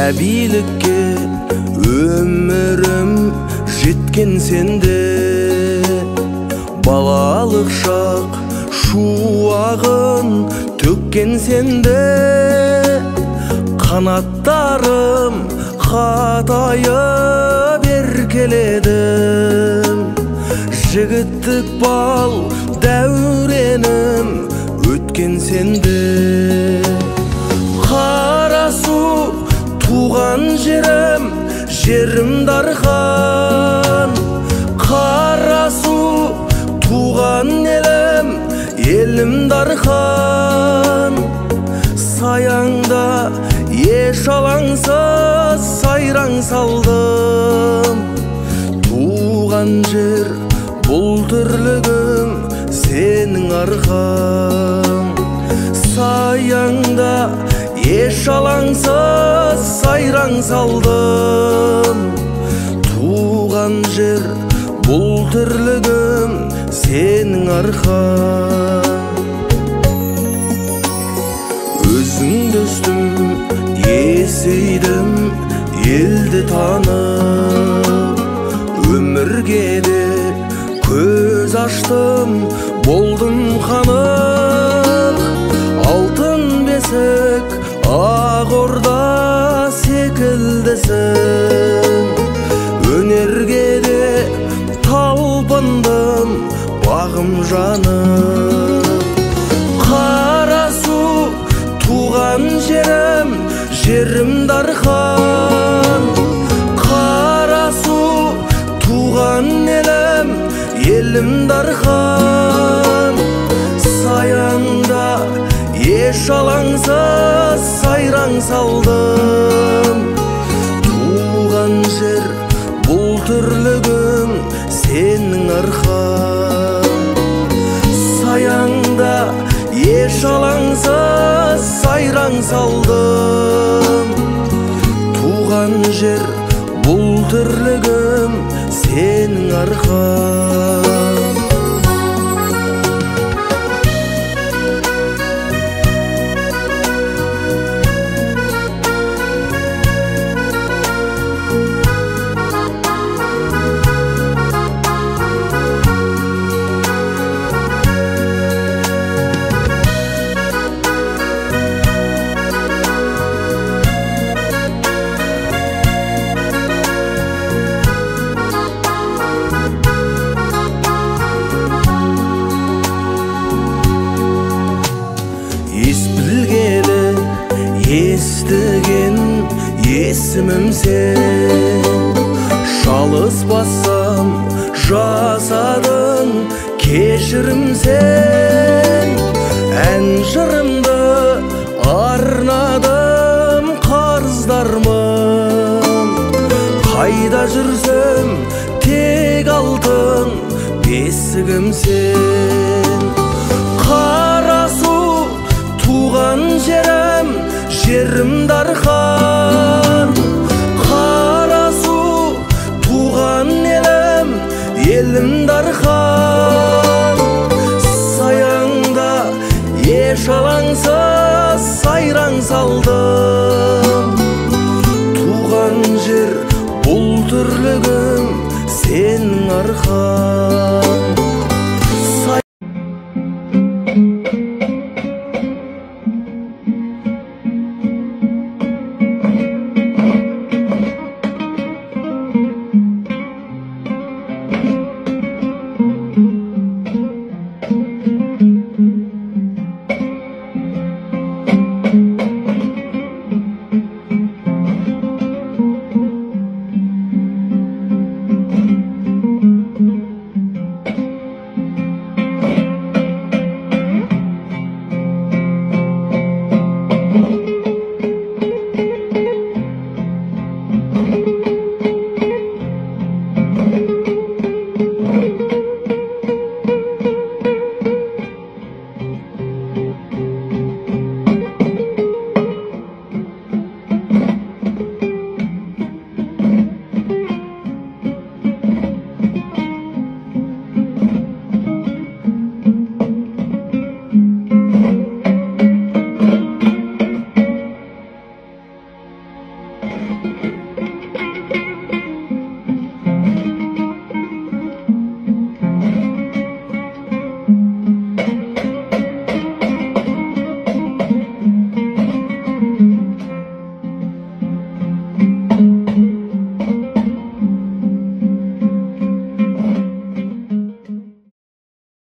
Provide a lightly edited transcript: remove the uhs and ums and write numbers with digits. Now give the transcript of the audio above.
Әбилікке өмірім жеткен сенде, балалық шақ шуағын төккен сенде. Қанаттарым қатайып еркеледім, жігіттік бал дәуренім өткен сенде. Қарасу туған жерім, жерім дархан. Қарасу туған елім, елім дархан. Саяңда еш алаңсыз сайраң салдым, туған жер бұл тірлігім сенің арқаң. Саяңда еш алаңсыз сайраң салдым, туған жер бұл тірлігім сенің арқаң. Өзіңді өстім, есейдім, елді танып, өмірге де көз аштым, болдым қанық. Алтын бесік ақ орда секілдісің, өнерге де талпындым, бағым жанып. Қарасу туған жерім, жерім дархан. Қарасу туған елім, елім дархан. Саяңда еш алаңсыз сайраң салдым, туған жер бұл тірлігім сенің арқаң. Саяңда еш алаңсыз сайраң салдым, туған жер бұл тірлігім сенің арқаң. Ес білгелі естіген есімім сен, шалыспасам жасадың кешірім сен. Ән жырымды арнадым қарыздармын, қайда жүрсем тек алтын бесігім сен. Қарасу туған жерім, жерім дархан. Қарасу туған елім, елім дархан. Саяңда еш алаңсыз сайраң салдым, туған жер бұл тірлігім сенің арқаң.